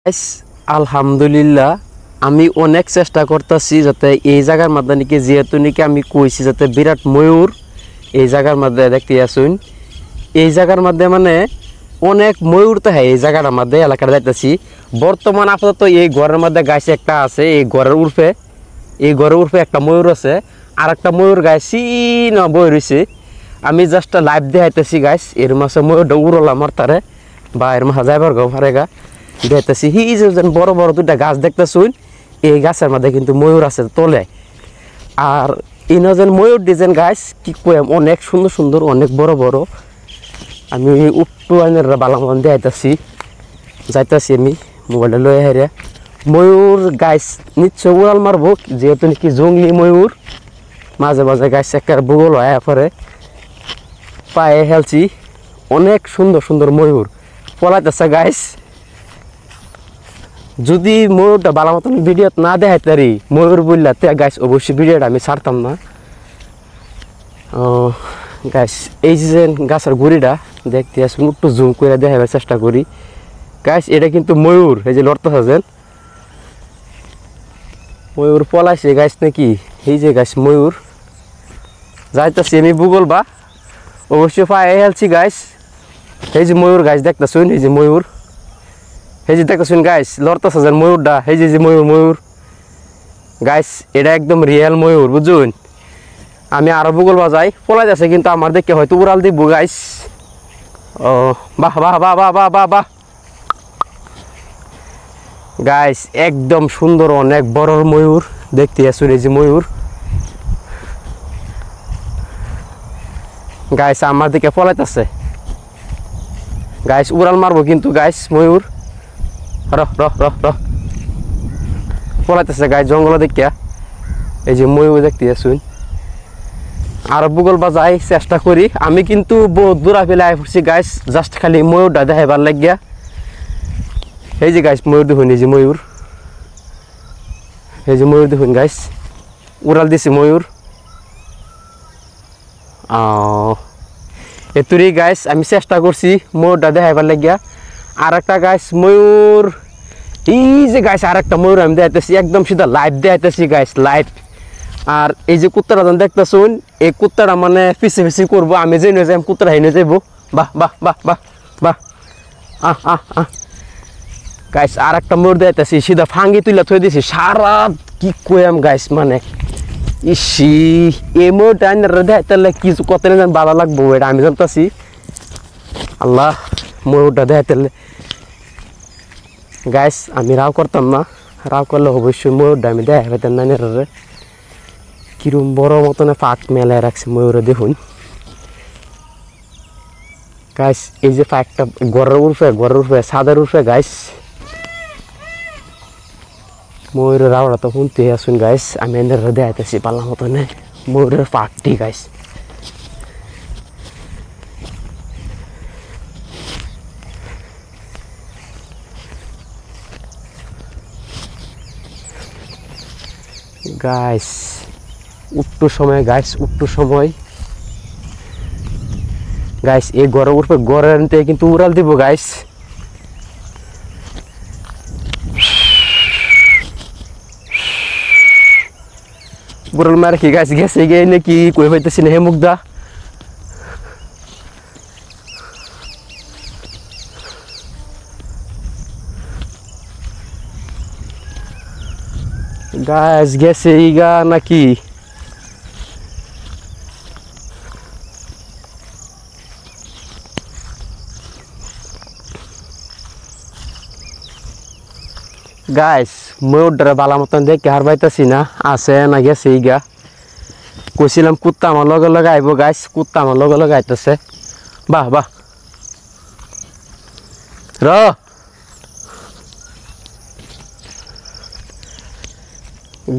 guys আলহামদুলিল্লাহ আমি অনেক চেষ্টা করতেছি যাতে এই জায়গার মধ্যে নাকি যেহেতু নাকি আমি কইছি যাতে বিরাট ময়ূর এই জায়গার মধ্যে দেখতে আসুন এই জায়গার মধ্যে মানে অনেক ময়ূর তো হ্যাঁ এই জায়গার মধ্যে এলাকার যাইতেছি বর্তমান আপাতত এই ঘরের মধ্যে গাছ একটা আছে এই ঘরের উর্ফে একটা ময়ূর আছে আর একটা ময়ূর গাইছি না বই রয়েছে আমি জাস্ট লাইভ দেখাইতেছি গাইস এর মাসে ময়ূরটা উড়লাম আমার তারে বা এর মাসে যাইবার গো ফারেগা দেখতেছি হি যে বড় বড় দুইটা গাছ দেখতেছুন এই গাছের মধ্যে কিন্তু ময়ূর আছে তলে আর ইনজেন ময়ূর ডিজাইন গাছ কি কইম অনেক সুন্দর সুন্দর অনেক বড় বড় আমি উপটু আইনের বালামন দেখাইতেছি যাইতেছি আমি মোবাইলটা লয়ে হেরে ময়ূর গাছ নিশ্চয় উড়াল মারবো যেহেতু নাকি জঙ্গলি ময়ূর মাঝে মাঝে গাছ একটা ভূগোল হয় পরে পায়ে হেলছি অনেক সুন্দর সুন্দর ময়ূর পলাইতেছে গাছ যদি ময়ূরটা ভালো মতন ভিডিও না দেখাইতে পারি ময়ূর বললা তে গাছ অবশ্যই ভিডিওটা আমি ছাড়তাম না গাছ এই যে গাছের গুড়িটা দেখতে আসুন একটু জুম করে দেখাবার চেষ্টা করি গাছ এটা কিন্তু ময়ূর এই যে লড়তেছেন ময়ূর পলাইছে গাছ নাকি এই যে গাছ ময়ূর যাইতেছি আমি ভূগোল বা অবশ্যই পায়ে হেলছি গাছ এই যে ময়ূর গাছ দেখতেছুন এই যে ময়ূর এই যে দেখতেছুন গাইস লড়তেছে যেন ময়ূরটা এই যে ময়ূর গাইস এটা একদম রিয়েল ময়ূর বুঝুন আমি আরো ভূগোল বাজাই পলাই যাচ্ছে কিন্তু আমার দেখে হয়তো উড়াল দিব গাইস ও বাহ বাহ বাহ বাহ বাহ বাহ বাহ গাইস একদম সুন্দর অনেক বড় ময়ূর দেখতে আসুন এই যে ময়ূর গাইস আমার দিকে পলাইতেছে গাইস উড়াল মারবো কিন্তু গাইস ময়ূর পলাইতেছে গাছ জঙ্গল দেখিয়া এই যে ময়ূর দেখতে আসুন আর ভূগোল বাজাই চেষ্টা করি আমি কিন্তু বহুত দূরা ফেলে আই পড়ছি গাছ জাস্ট খালি ময়ূরটা দেখাইবার লাগিয়া এই যে গাছ ময়ূর দেখুন এই যে ময়ূর দেখুন গাছ উড়াল দিছে ময়ূর এতুরি গাছ আমি চেষ্টা করছি ময়ূরটা দেখাইবার লাগিয়া আর একটা গাছ ময়ূর এই যে গাছ আর একটা ময়ূর আমি দেখাইতেছি একদম সিধা লাইভ দেখাইতেছি গাছ লাইভ আর এই যে কুত্তাটা যখন দেখতেছুন এই কুত্তাটা মানে পিছে পিছে করবো আমি যে নিয়ে যাই কুত্তাটা হেনে যাইবো বাহ বাহ বাহ বাহ বাহ গাছ আর একটা ময়ূর দেখাইতেছি সিধা ফাঙ্গি তুলে থই দিয়েছি সারা কি কয়াম গাছ মানে ইসি এই ময়ূরটা দেখাইতে কিছু কত না ভালো লাগবো এটা আমি জানতেছি আল্লাহ ময়ূরটা দেখাইতে গাইস আমি রাও করতাম না রাও করলে অবশ্যই ময়ূরটা আমি দেখাই পেতাম না নেরে কিরম বড় মতনে ফাঁক মেলায় রাখছে ময়ূরে দেখুন গাইস এই যে ফাঁকটা ঘরের উর্ফে ছাদের উর্ফে গাইস ময়ূরের রাওড়া তো শুনতে আসুন গাইস আমি এদের দেখাইতেছি পাল্লা মতনে ময়ূরের ফাঁকটি গাইস গাইস উট্টু সময় গাইস এই ঘরের উপরে ঘরের থেকে কিন্তু উড়াল দিব গাইস উড়াল মার কি গাছ গেছে গিয়ে নাকি কই হইতেছি না হে মুগ্ধা গাছ গেছে ইগা নাকি গাছ ময়ূরটারে বালা মতন দেখে হার পাইতেছি না আছে না গেছে ইগা কইছিলাম কুত্তা আমার লগে আইব গাছ কুত্তা আমার লগে আইতেছে বাহ বাহ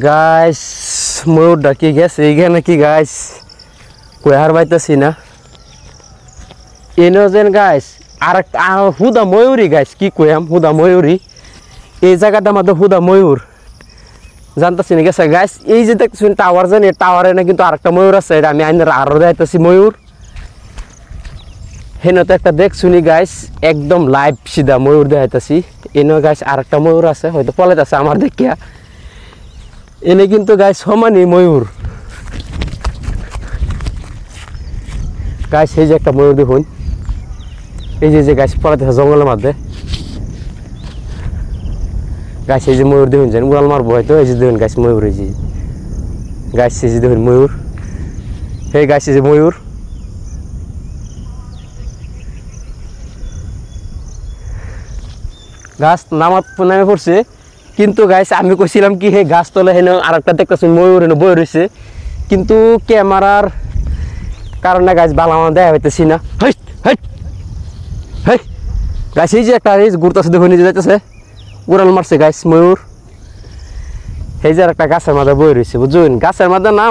গাইস ময়ূরটা কি গেছে এইখানে নাকি গাইস কই হার পাইতেছি না এনজেন গাইস আর হুদা ময়ূরী গাইস কি কইয়াম হুদা ময়ূরী এই জায়গাটার মধ্যে হুদা ময়ূর জানতেছি না গেছে গাইস এই যে দেখছেন টাওয়ার জানি টাওয়ারে না কিন্তু আরেকটা ময়ূর আছে এটা আমি আইনের আরো দেখাইতেছি ময়ূর হেন তো একটা দেখ শুনি গাইস একদম লাইভ সিধা ময়ূর দেখাইতাছি এনে গাইস আর একটা ময়ূর আছে হয়তো পলাইতে আছে আমার দেখিয়া এনে কিন্তু গাইস সমানই ময়ূর গাইস এই যে একটা ময়ূর দেখুন এই যে গাইস পলাইতে আছে জঙ্গলের মধ্যে গাইস এই যে ময়ূর দেখুন যেন উড়াল মারবো হয়তো এই যে দেখুন গাইস ময়ূর এই যে গাইস এই যে দেখুন ময়ূর এই গাইস এই যে ময়ূর গাছ নামে পড়ছে কিন্তু গাইস আমি কইছিলাম কি হে গাছ তলে হেন আর একটা দেখতেছি ময়ূর হেন বই রয়েছে কিন্তু ক্যামেরার কারণে গাছ বালা দেখা হইতেছি না গাছ এই যে একটা ঘুরতেছে দেখুন যে যাইতেছে উড়াল মারছে গাছ ময়ূর এই যে একটা গাছের মাঝে বই রয়েছে বুঝুন গাছের মাঝে না